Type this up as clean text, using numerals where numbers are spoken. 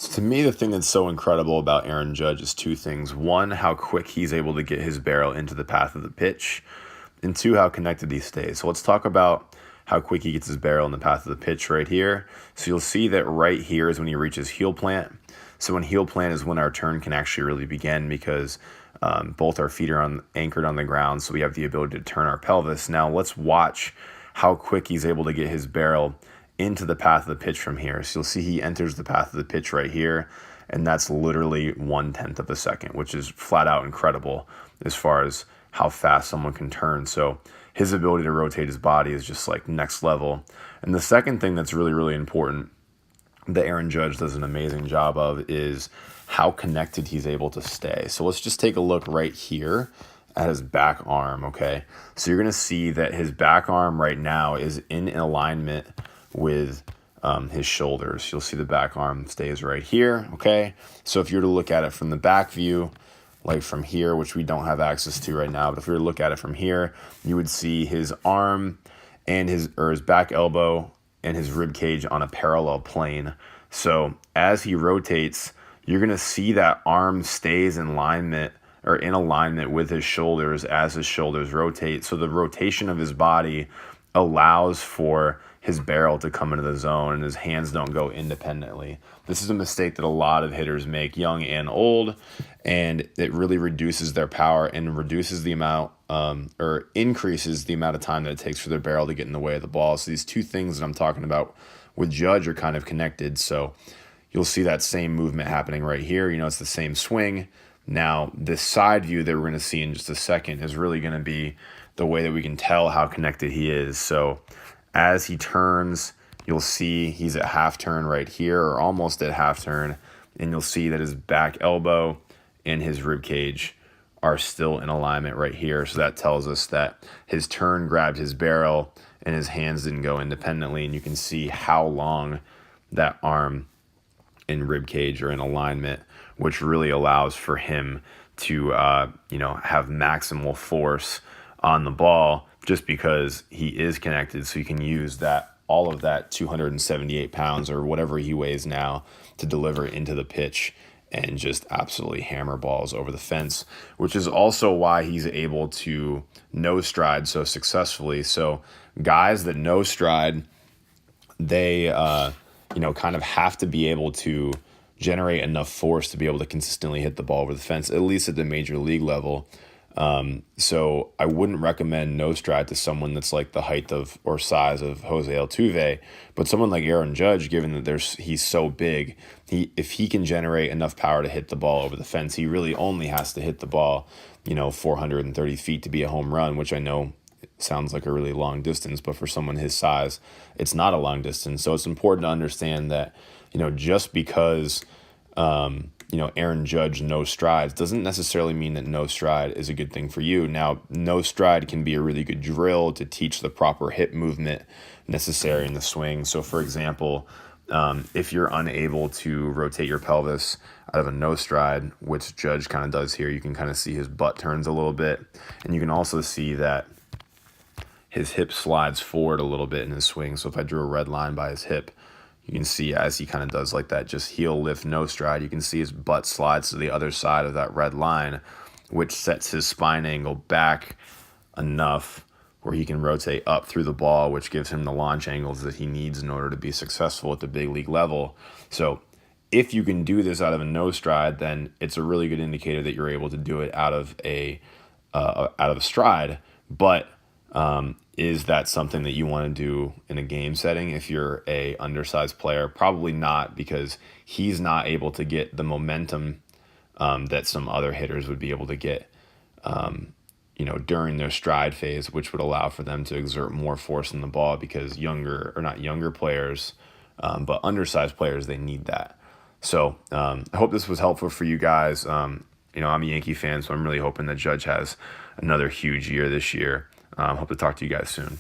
So to me, the thing that's so incredible about Aaron Judge is two things. One, how quick he's able to get his barrel into the path of the pitch, and two, how connected he stays. So let's talk about how quick he gets his barrel in the path of the pitch right here. So you'll see that right here is when he reaches heel plant. So when heel plant is when our turn can actually really begin, because both our feet are anchored on the ground, so we have the ability to turn our pelvis. Now let's watch how quick he's able to get his barrel into the path of the pitch from here. So you'll see he enters the path of the pitch right here, and that's literally 1/10 of a second, which is flat out incredible as far as how fast someone can turn. So his ability to rotate his body is just like next level. And the second thing that's really, really important that Aaron Judge does an amazing job of is how connected he's able to stay. So let's just take a look right here at his back arm, okay? So you're gonna see that his back arm right now is in alignment with his shoulders. You'll see the back arm stays right here, okay? So if you were to look at it from the back view, like from here, which we don't have access to right now, but if we were to look at it from here, you would see his arm and his back elbow and his rib cage on a parallel plane. So as he rotates, you're gonna see that arm stays in alignment with his shoulders as his shoulders rotate. So the rotation of his body allows for his barrel to come into the zone and his hands don't go independently. This is a mistake that a lot of hitters make, young and old, and it really reduces their power and reduces the amount or increases the amount of time that it takes for their barrel to get in the way of the ball. So these two things that I'm talking about with Judge are kind of connected. So you'll see that same movement happening right here. You know, it's the same swing. Now, this side view that we're going to see in just a second is really going to be the way that we can tell how connected he is. So as he turns, you'll see he's at half turn right here, or almost at half turn, and you'll see that his back elbow and his rib cage are still in alignment right here. So that tells us that his turn grabbed his barrel and his hands didn't go independently, and you can see how long that arm and rib cage are in alignment, which really allows for him to have maximal force on the ball, just because he is connected. So he can use all of that 278 pounds or whatever he weighs now to deliver into the pitch and just absolutely hammer balls over the fence, which is also why he's able to nose stride so successfully. So guys that nose stride, they kind of have to be able to generate enough force to be able to consistently hit the ball over the fence, at least at the major league level. So I wouldn't recommend nose stride to someone that's like the height of or size of Jose Altuve, but someone like Aaron Judge, given that he's so big, if he can generate enough power to hit the ball over the fence, he really only has to hit the ball, 430 feet to be a home run, which I know sounds like a really long distance, but for someone his size, it's not a long distance. So it's important to understand that, just because Aaron Judge no strides doesn't necessarily mean that no stride is a good thing for you. Now, no stride can be a really good drill to teach the proper hip movement necessary in the swing. So, for example, if you're unable to rotate your pelvis out of a no stride, which Judge kind of does here, you can kind of see his butt turns a little bit, and you can also see that his hip slides forward a little bit in his swing. So if I drew a red line by his hip, you can see as he kind of does like that, just heel lift, no stride, you can see his butt slides to the other side of that red line, which sets his spine angle back enough where he can rotate up through the ball, which gives him the launch angles that he needs in order to be successful at the big league level. So if you can do this out of a no stride, then it's a really good indicator that you're able to do it out of a stride. But is that something that you want to do in a game setting if you're a undersized player? Probably not, because he's not able to get the momentum that some other hitters would be able to get during their stride phase, which would allow for them to exert more force in the ball, because not younger players, but undersized players, they need that. So I hope this was helpful for you guys. I'm a Yankee fan, so I'm really hoping that Judge has another huge year this year. Hope to talk to you guys soon.